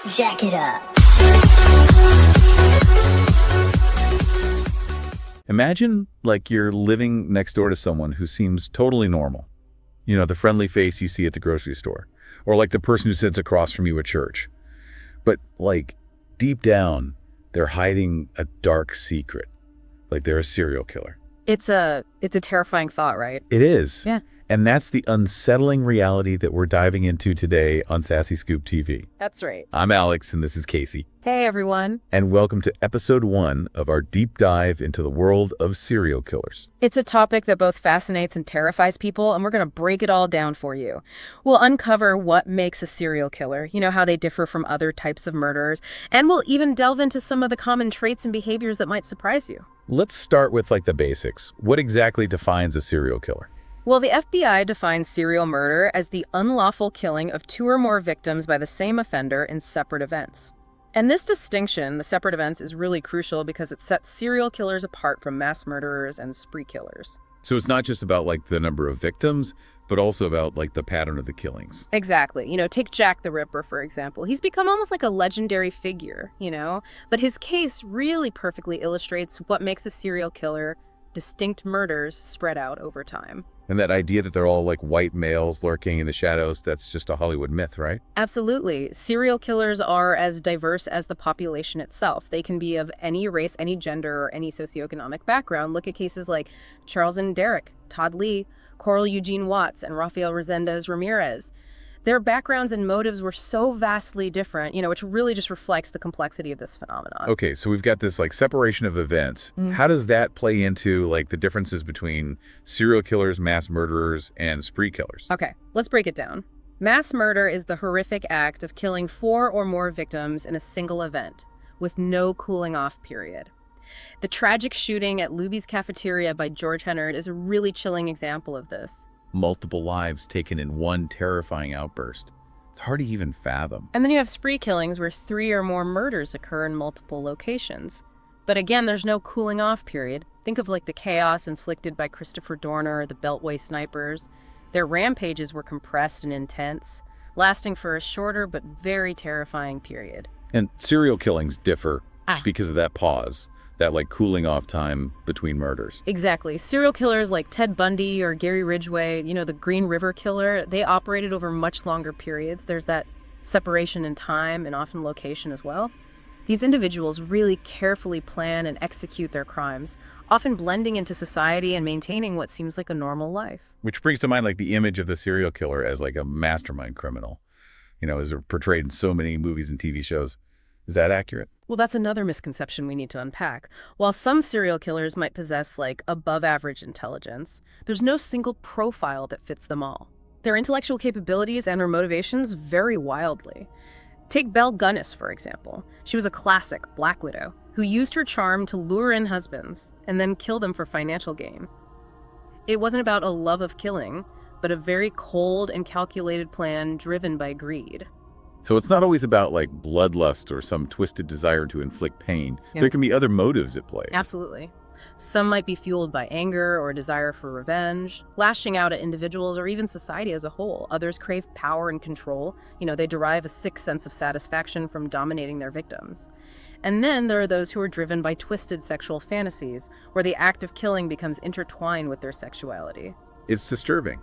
Jack it up. Imagine like you're living next door to someone who seems totally normal. You know, the friendly face you see at the grocery store, or like the person who sits across from you at church. But like deep down, they're hiding a dark secret. Like they're a serial killer. It's a terrifying thought, right? It is. Yeah. And that's the unsettling reality that we're diving into today on Sassy Scoop TV. That's right. I'm Alex, and this is Casey. Hey, everyone. And welcome to episode 1 of our deep dive into the world of serial killers. It's a topic that both fascinates and terrifies people, and we're going to break it all down for you. We'll uncover what makes a serial killer, you know, how they differ from other types of murderers, and we'll even delve into some of the common traits and behaviors that might surprise you. Let's start with like the basics. What exactly defines a serial killer? Well, the FBI defines serial murder as the unlawful killing of 2 or more victims by the same offender in separate events. And this distinction, the separate events, is really crucial because it sets serial killers apart from mass murderers and spree killers. So it's not just about like the number of victims, but also about like the pattern of the killings. Exactly. You know, take Jack the Ripper, for example. He's become almost like a legendary figure, you know? But his case really perfectly illustrates what makes a serial killer: distinct murders spread out over time. And that idea that they're all like white males lurking in the shadows, that's just a Hollywood myth, right? Absolutely. Serial killers are as diverse as the population itself. They can be of any race, any gender, or any socioeconomic background. Look at cases like Charles and Derek, Todd Lee, Coral Eugene Watts, and Rafael Resendez Ramirez. Their backgrounds and motives were so vastly different, you know, which really just reflects the complexity of this phenomenon. Okay, so we've got this like separation of events. How does that play into like the differences between serial killers, mass murderers, and spree killers? Okay, let's break it down. Mass murder is the horrific act of killing 4 or more victims in a single event, with no cooling off period. The tragic shooting at Luby's Cafeteria by George Hennard is a really chilling example of this. Multiple lives taken in one terrifying outburst. It's hard to even fathom. And then you have spree killings where 3 or more murders occur in multiple locations. But again, there's no cooling off period. Think of like the chaos inflicted by Christopher Dorner or the Beltway snipers. Their rampages were compressed and intense, lasting for a shorter but very terrifying period. And serial killings differ because of that pause, that like cooling off time between murders. Exactly. Serial killers like Ted Bundy or Gary Ridgway, you know, the Green River Killer, they operated over much longer periods. There's that separation in time and often location as well. These individuals really carefully plan and execute their crimes, often blending into society and maintaining what seems like a normal life. Which brings to mind like the image of the serial killer as like a mastermind criminal, you know, as portrayed in so many movies and TV shows. Is that accurate? Well, that's another misconception we need to unpack. While some serial killers might possess like above average intelligence, there's no single profile that fits them all. Their intellectual capabilities and their motivations vary wildly. Take Belle Gunness, for example. She was a classic black widow who used her charm to lure in husbands and then kill them for financial gain. It wasn't about a love of killing, but a very cold and calculated plan driven by greed. So it's not always about like bloodlust or some twisted desire to inflict pain. Yeah. There can be other motives at play. Absolutely. Some might be fueled by anger or a desire for revenge, lashing out at individuals or even society as a whole. Others crave power and control. You know, they derive a sick sense of satisfaction from dominating their victims. And then there are those who are driven by twisted sexual fantasies, where the act of killing becomes intertwined with their sexuality. It's disturbing,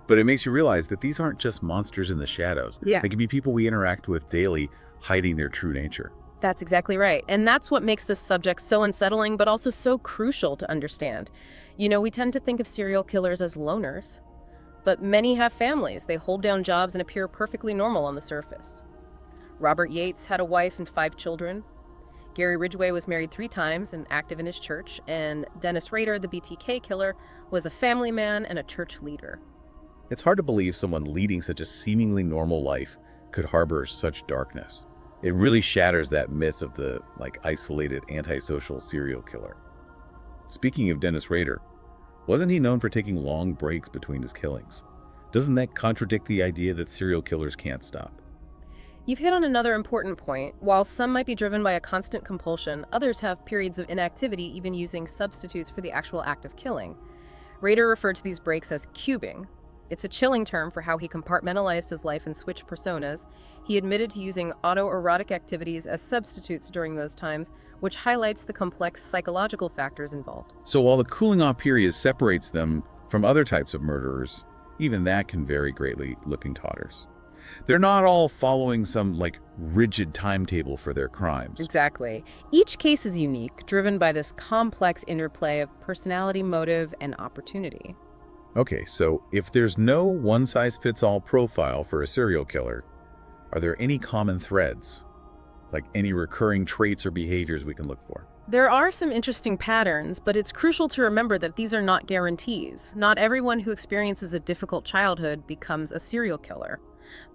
but it makes you realize that these aren't just monsters in the shadows. Yeah. They can be people we interact with daily, hiding their true nature. That's exactly right. And that's what makes this subject so unsettling, but also so crucial to understand. You know, we tend to think of serial killers as loners, but many have families. They hold down jobs and appear perfectly normal on the surface. Robert Yates had a wife and 5 children. Gary Ridgway was married 3 times and active in his church. And Dennis Rader, the BTK killer, was a family man and a church leader. It's hard to believe someone leading such a seemingly normal life could harbor such darkness. It really shatters that myth of the like isolated antisocial serial killer. Speaking of Dennis Rader, wasn't he known for taking long breaks between his killings? Doesn't that contradict the idea that serial killers can't stop? You've hit on another important point. While some might be driven by a constant compulsion, others have periods of inactivity, even using substitutes for the actual act of killing. Rader referred to these breaks as cubing, It's a chilling term for how he compartmentalized his life and switched personas. He admitted to using autoerotic activities as substitutes during those times, which highlights the complex psychological factors involved. So while the cooling off period separates them from other types of murderers, even that can vary greatly, looking totters. They're not all following some, rigid timetable for their crimes. Exactly. Each case is unique, driven by this complex interplay of personality, motive, and opportunity. Okay, so if there's no one-size-fits-all profile for a serial killer, are there any common threads? Like any recurring traits or behaviors we can look for? There are some interesting patterns, but it's crucial to remember that these are not guarantees. Not everyone who experiences a difficult childhood becomes a serial killer.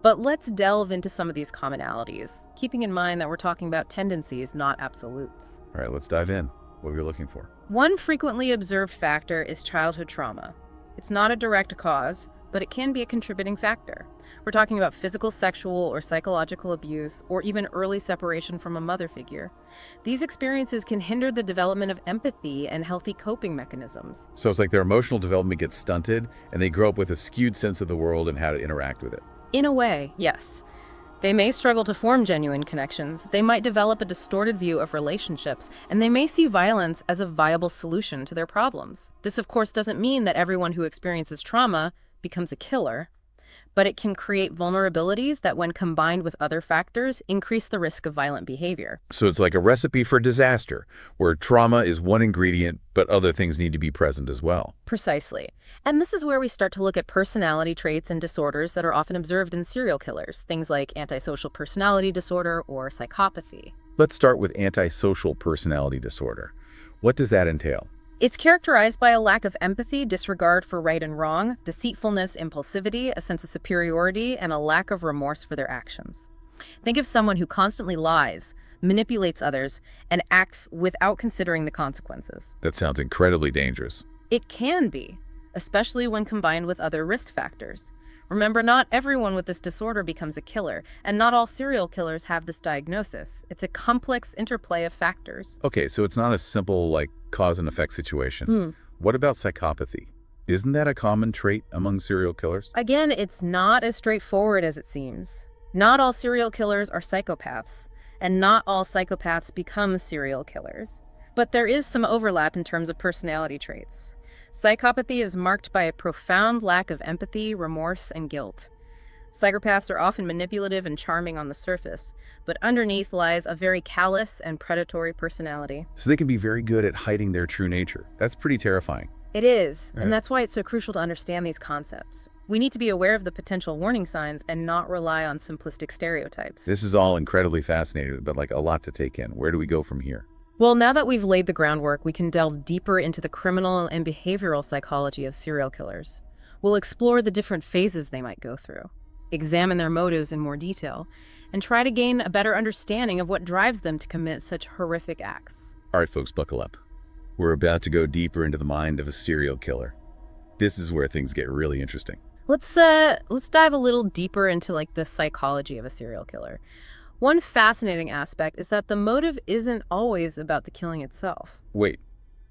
But let's delve into some of these commonalities, keeping in mind that we're talking about tendencies, not absolutes. All right, let's dive in. What are we looking for? One frequently observed factor is childhood trauma. It's not a direct cause, but it can be a contributing factor. We're talking about physical, sexual, or psychological abuse, or even early separation from a mother figure. These experiences can hinder the development of empathy and healthy coping mechanisms. So it's like their emotional development gets stunted, and they grow up with a skewed sense of the world and how to interact with it. In a way, yes. They may struggle to form genuine connections, they might develop a distorted view of relationships, and they may see violence as a viable solution to their problems. This, of course, doesn't mean that everyone who experiences trauma becomes a killer, but it can create vulnerabilities that, when combined with other factors, increase the risk of violent behavior. So it's like a recipe for disaster, where trauma is one ingredient, but other things need to be present as well. Precisely. And this is where we start to look at personality traits and disorders that are often observed in serial killers, things like antisocial personality disorder or psychopathy. Let's start with antisocial personality disorder. What does that entail? It's characterized by a lack of empathy, disregard for right and wrong, deceitfulness, impulsivity, a sense of superiority, and a lack of remorse for their actions. Think of someone who constantly lies, manipulates others, and acts without considering the consequences. That sounds incredibly dangerous. It can be, especially when combined with other risk factors. Remember, not everyone with this disorder becomes a killer, and not all serial killers have this diagnosis. It's a complex interplay of factors. Okay, so it's not a simple, cause and effect situation. What about psychopathy? Isn't that a common trait among serial killers? Again, it's not as straightforward as it seems. Not all serial killers are psychopaths, and not all psychopaths become serial killers. But there is some overlap in terms of personality traits. Psychopathy is marked by a profound lack of empathy, remorse, and guilt. Psychopaths are often manipulative and charming on the surface, but underneath lies a very callous and predatory personality. So they can be very good at hiding their true nature. That's pretty terrifying. It is, and that's why it's so crucial to understand these concepts. We need to be aware of the potential warning signs and not rely on simplistic stereotypes. This is all incredibly fascinating, but a lot to take in. Where do we go from here? Well, now that we've laid the groundwork, we can delve deeper into the criminal and behavioral psychology of serial killers. We'll explore the different phases they might go through, examine their motives in more detail, and try to gain a better understanding of what drives them to commit such horrific acts. All right, folks, buckle up. We're about to go deeper into the mind of a serial killer. This is where things get really interesting. Let's dive a little deeper into the psychology of a serial killer. One fascinating aspect is that the motive isn't always about the killing itself. Wait,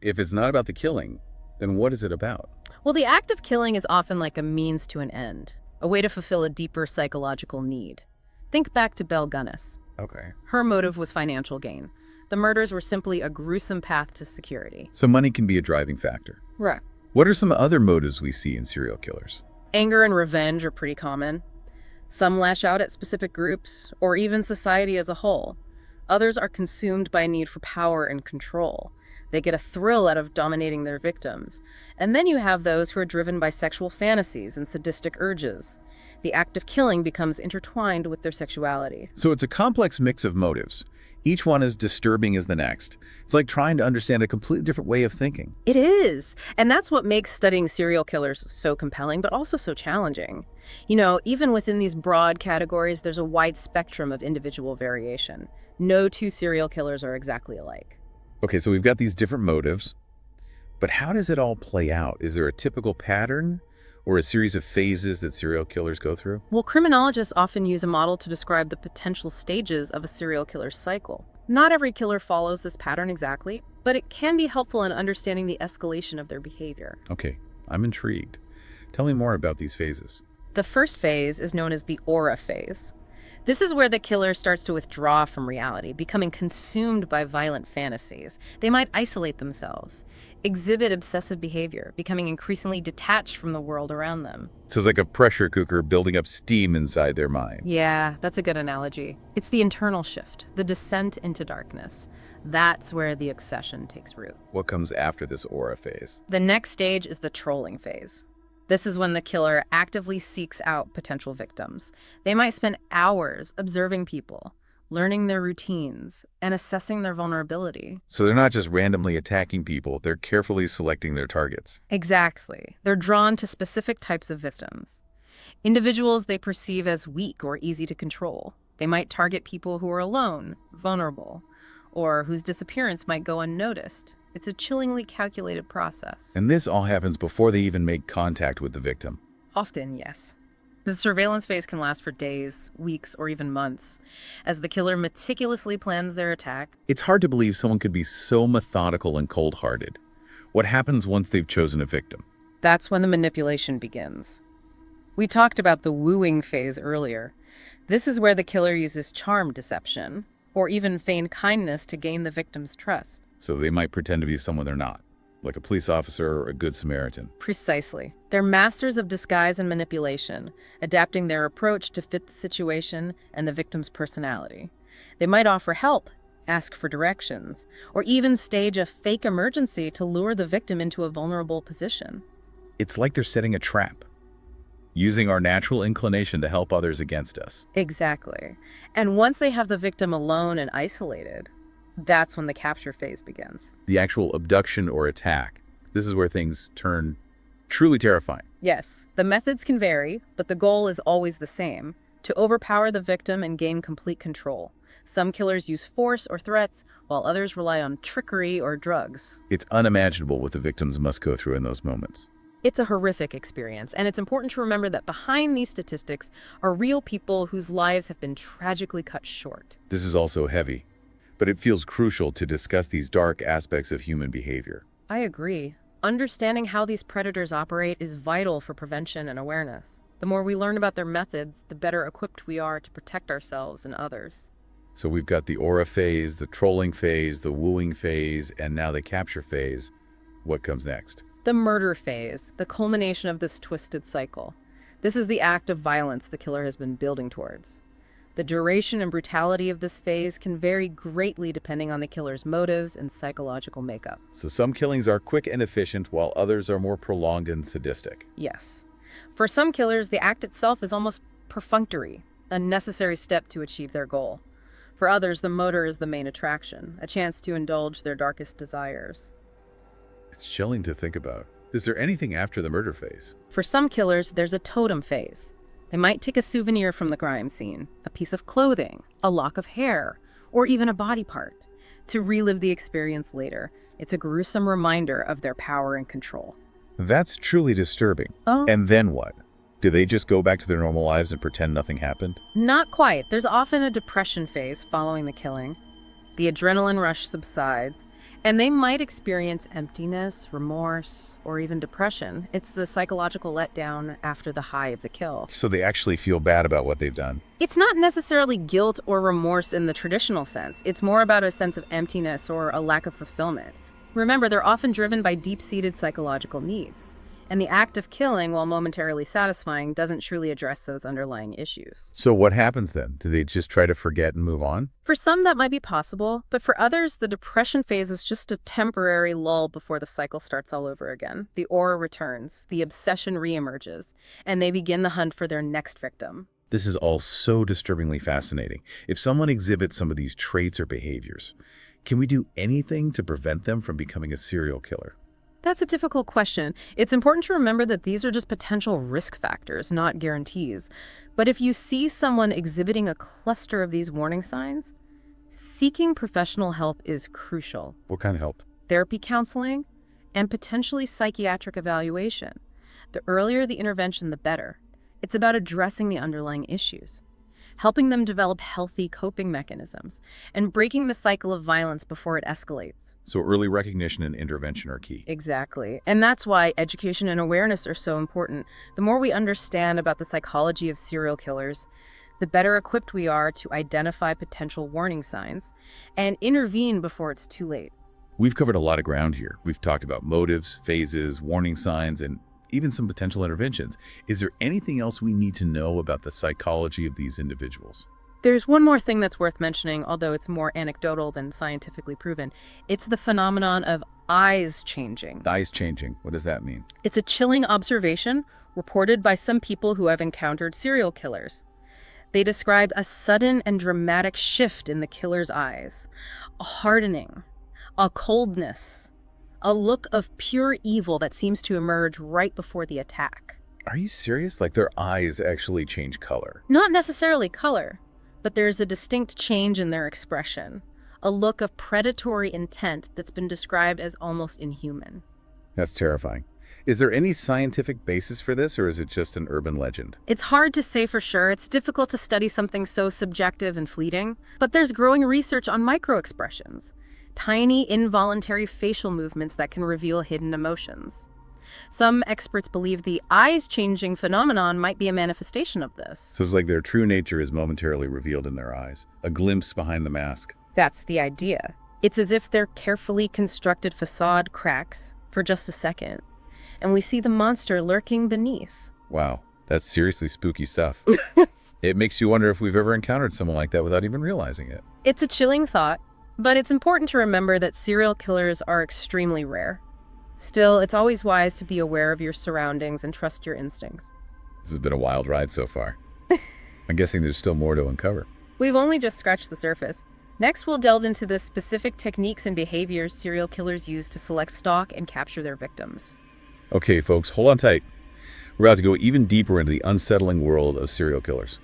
if it's not about the killing, then what is it about? Well, the act of killing is often like a means to an end, a way to fulfill a deeper psychological need. Think back to Belle Gunness. Okay. Her motive was financial gain. The murders were simply a gruesome path to security. So money can be a driving factor. Right. What are some other motives we see in serial killers? Anger and revenge are pretty common. Some lash out at specific groups, or even society as a whole. Others are consumed by a need for power and control. They get a thrill out of dominating their victims. And then you have those who are driven by sexual fantasies and sadistic urges. The act of killing becomes intertwined with their sexuality. So it's a complex mix of motives. Each one as disturbing as the next. It's like trying to understand a completely different way of thinking. It is. And that's what makes studying serial killers so compelling, but also so challenging. Even within these broad categories, there's a wide spectrum of individual variation. No two serial killers are exactly alike. Okay, so we've got these different motives, but how does it all play out? Is there a typical pattern or a series of phases that serial killers go through? Well, criminologists often use a model to describe the potential stages of a serial killer's cycle. Not every killer follows this pattern exactly, but it can be helpful in understanding the escalation of their behavior. Okay, I'm intrigued. Tell me more about these phases. The first phase is known as the aura phase. This is where the killer starts to withdraw from reality, becoming consumed by violent fantasies. They might isolate themselves, exhibit obsessive behavior, becoming increasingly detached from the world around them. So it's like a pressure cooker building up steam inside their mind. Yeah, that's a good analogy. It's the internal shift, the descent into darkness. That's where the obsession takes root. What comes after this aura phase? The next stage is the trolling phase. This is when the killer actively seeks out potential victims. They might spend hours observing people, learning their routines, and assessing their vulnerability. So they're not just randomly attacking people, they're carefully selecting their targets. Exactly. They're drawn to specific types of victims. Individuals they perceive as weak or easy to control. They might target people who are alone, vulnerable, or whose disappearance might go unnoticed. It's a chillingly calculated process. And this all happens before they even make contact with the victim. Often, yes. The surveillance phase can last for days, weeks, or even months, as the killer meticulously plans their attack. It's hard to believe someone could be so methodical and cold-hearted. What happens once they've chosen a victim? That's when the manipulation begins. We talked about the wooing phase earlier. This is where the killer uses charm deception, or even feigned kindness to gain the victim's trust. So they might pretend to be someone they're not, like a police officer or a good Samaritan. Precisely. They're masters of disguise and manipulation, adapting their approach to fit the situation and the victim's personality. They might offer help, ask for directions, or even stage a fake emergency to lure the victim into a vulnerable position. It's like they're setting a trap, using our natural inclination to help others against us. Exactly. And once they have the victim alone and isolated, that's when the capture phase begins. The actual abduction or attack. This is where things turn truly terrifying. Yes, the methods can vary, but the goal is always the same: to overpower the victim and gain complete control. Some killers use force or threats, while others rely on trickery or drugs. It's unimaginable what the victims must go through in those moments. It's a horrific experience, and it's important to remember that behind these statistics are real people whose lives have been tragically cut short. This is also heavy, but it feels crucial to discuss these dark aspects of human behavior. I agree. Understanding how these predators operate is vital for prevention and awareness. The more we learn about their methods, the better equipped we are to protect ourselves and others. So we've got the aura phase, the trolling phase, the wooing phase, and now the capture phase. What comes next? The murder phase, the culmination of this twisted cycle. This is the act of violence the killer has been building towards. The duration and brutality of this phase can vary greatly depending on the killer's motives and psychological makeup. So some killings are quick and efficient, while others are more prolonged and sadistic. Yes. For some killers, the act itself is almost perfunctory, a necessary step to achieve their goal. For others, the motor is the main attraction, a chance to indulge their darkest desires. It's chilling to think about. Is there anything after the murder phase? For some killers, there's a totem phase. They might take a souvenir from the crime scene, a piece of clothing, a lock of hair, or even a body part, to relive the experience later. It's a gruesome reminder of their power and control. That's truly disturbing. Oh. And then what? Do they just go back to their normal lives and pretend nothing happened? Not quite. There's often a depression phase following the killing. The adrenaline rush subsides, and they might experience emptiness, remorse, or even depression. It's the psychological letdown after the high of the kill. So they actually feel bad about what they've done. It's not necessarily guilt or remorse in the traditional sense. It's more about a sense of emptiness or a lack of fulfillment. Remember, they're often driven by deep-seated psychological needs. And the act of killing, while momentarily satisfying, doesn't truly address those underlying issues. So what happens then? Do they just try to forget and move on? For some, that might be possible, but for others, the depression phase is just a temporary lull before the cycle starts all over again. The aura returns, the obsession reemerges, and they begin the hunt for their next victim. This is all so disturbingly fascinating. If someone exhibits some of these traits or behaviors, can we do anything to prevent them from becoming a serial killer? That's a difficult question. It's important to remember that these are just potential risk factors, not guarantees. But if you see someone exhibiting a cluster of these warning signs, seeking professional help is crucial. What kind of help? Therapy counseling and potentially psychiatric evaluation. The earlier the intervention, the better. It's about addressing the underlying issues. helping them develop healthy coping mechanisms and breaking the cycle of violence before it escalates. So early recognition and intervention are key. Exactly. And that's why education and awareness are so important. The more we understand about the psychology of serial killers, the better equipped we are to identify potential warning signs and intervene before it's too late. We've covered a lot of ground here. We've talked about motives, phases, warning signs, and even some potential interventions. Is there anything else we need to know about the psychology of these individuals? There's one more thing that's worth mentioning, although it's more anecdotal than scientifically proven. It's the phenomenon of eyes changing. Eyes changing. What does that mean? It's a chilling observation reported by some people who have encountered serial killers. They describe a sudden and dramatic shift in the killer's eyes, a hardening, a coldness, a look of pure evil that seems to emerge right before the attack. Are you serious? Like their eyes actually change color? Not necessarily color, but there's a distinct change in their expression, a look of predatory intent that's been described as almost inhuman. That's terrifying. Is there any scientific basis for this, or is it just an urban legend? It's hard to say for sure. It's difficult to study something so subjective and fleeting, but there's growing research on microexpressions, tiny involuntary facial movements that can reveal hidden emotions. Some experts believe the eyes-changing phenomenon might be a manifestation of this. So it's like their true nature is momentarily revealed in their eyes, a glimpse behind the mask. That's the idea. It's as if their carefully constructed facade cracks for just a second, and we see the monster lurking beneath. Wow, that's seriously spooky stuff. It makes you wonder if we've ever encountered someone like that without even realizing it. It's a chilling thought, but it's important to remember that serial killers are extremely rare. Still, it's always wise to be aware of your surroundings and trust your instincts. This has been a wild ride so far. I'm guessing there's still more to uncover. We've only just scratched the surface. Next, we'll delve into the specific techniques and behaviors serial killers use to select, stalk, and capture their victims. Okay, folks, hold on tight. We're about to go even deeper into the unsettling world of serial killers.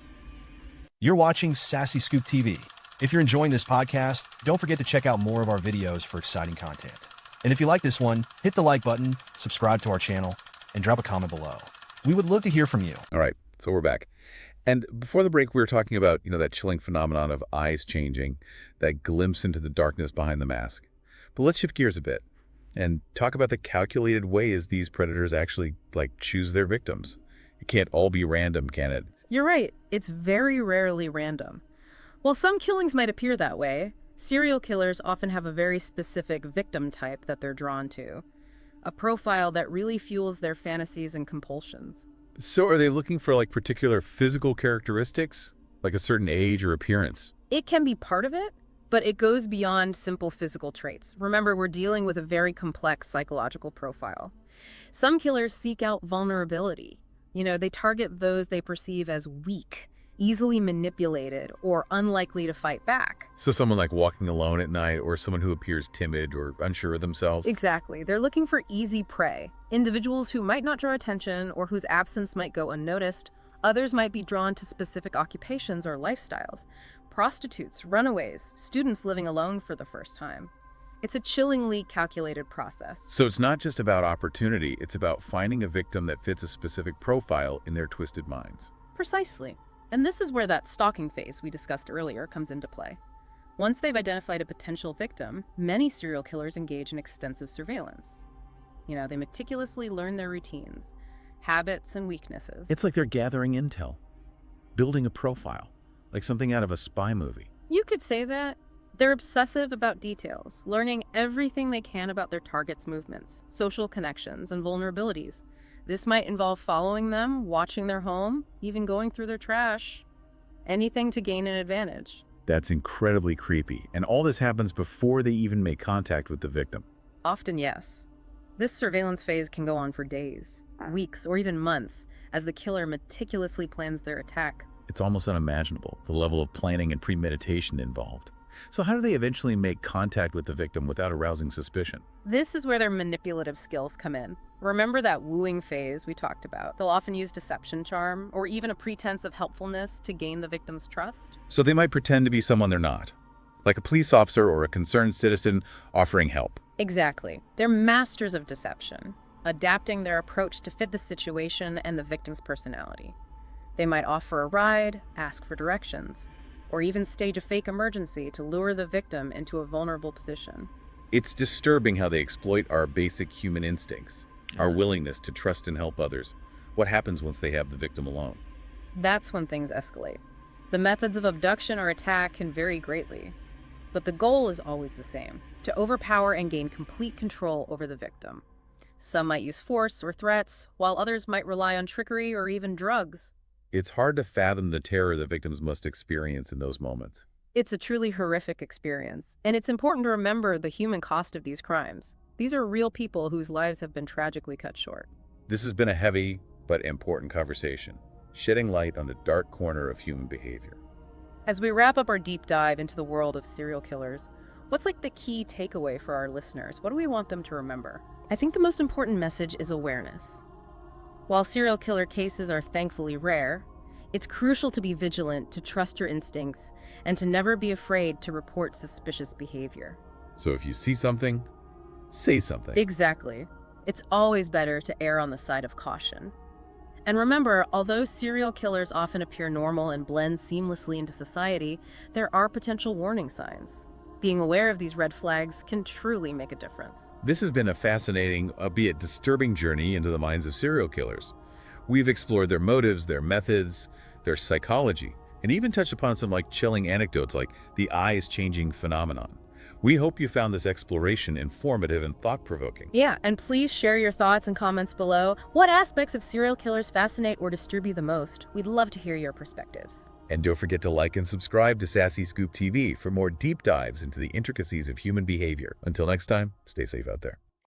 You're watching Sassy Scoop TV. If you're enjoying this podcast, don't forget to check out more of our videos for exciting content. And if you like this one, hit the like button, subscribe to our channel, and drop a comment below. We would love to hear from you. All right, so we're back. And before the break, we were talking about, that chilling phenomenon of eyes changing, that glimpse into the darkness behind the mask. But let's shift gears a bit and talk about the calculated ways these predators actually, choose their victims. It can't all be random, can it? You're right. It's very rarely random. While some killings might appear that way, serial killers often have a very specific victim type that they're drawn to, a profile that really fuels their fantasies and compulsions. So are they looking for, particular physical characteristics, like a certain age or appearance? It can be part of it, but it goes beyond simple physical traits. Remember, we're dealing with a very complex psychological profile. Some killers seek out vulnerability. They target those they perceive as weak, easily manipulated, or unlikely to fight back. So someone like walking alone at night, or someone who appears timid or unsure of themselves? Exactly. They're looking for easy prey. Individuals who might not draw attention or whose absence might go unnoticed. Others might be drawn to specific occupations or lifestyles. Prostitutes, runaways, students living alone for the first time. It's a chillingly calculated process. So it's not just about opportunity, it's about finding a victim that fits a specific profile in their twisted minds. Precisely. And this is where that stalking phase we discussed earlier comes into play. Once they've identified a potential victim, many serial killers engage in extensive surveillance. They meticulously learn their routines, habits, and weaknesses. It's like they're gathering intel, building a profile, like something out of a spy movie. You could say that. They're obsessive about details, learning everything they can about their target's movements, social connections, and vulnerabilities. This might involve following them, watching their home, even going through their trash. Anything to gain an advantage. That's incredibly creepy. And all this happens before they even make contact with the victim. Often, yes. This surveillance phase can go on for days, weeks, or even months, as the killer meticulously plans their attack. It's almost unimaginable, the level of planning and premeditation involved. So how do they eventually make contact with the victim without arousing suspicion? This is where their manipulative skills come in. Remember that wooing phase we talked about? They'll often use deception charm, or even a pretense of helpfulness to gain the victim's trust. So they might pretend to be someone they're not, like a police officer or a concerned citizen offering help. Exactly. They're masters of deception, adapting their approach to fit the situation and the victim's personality. They might offer a ride, ask for directions, or even stage a fake emergency to lure the victim into a vulnerable position. It's disturbing how they exploit our basic human instincts, our willingness to trust and help others. What happens once they have the victim alone? That's when things escalate. The methods of abduction or attack can vary greatly, but the goal is always the same: to overpower and gain complete control over the victim. Some might use force or threats, while others might rely on trickery or even drugs. It's hard to fathom the terror the victims must experience in those moments. It's a truly horrific experience, and it's important to remember the human cost of these crimes. These are real people whose lives have been tragically cut short. This has been a heavy but important conversation, shedding light on the dark corner of human behavior. As we wrap up our deep dive into the world of serial killers, what's the key takeaway for our listeners? What do we want them to remember? I think the most important message is awareness. While serial killer cases are thankfully rare, it's crucial to be vigilant, to trust your instincts, and to never be afraid to report suspicious behavior. So if you see something, say something. Exactly. It's always better to err on the side of caution. And remember, although serial killers often appear normal and blend seamlessly into society, there are potential warning signs. Being aware of these red flags can truly make a difference. This has been a fascinating, albeit disturbing journey into the minds of serial killers. We've explored their motives, their methods, their psychology, and even touched upon some chilling anecdotes like the eyes-changing phenomenon. We hope you found this exploration informative and thought-provoking. Yeah, and please share your thoughts and comments below. What aspects of serial killers fascinate or disturb you the most? We'd love to hear your perspectives. And don't forget to like and subscribe to Sassy Scoop TV for more deep dives into the intricacies of human behavior. Until next time, stay safe out there.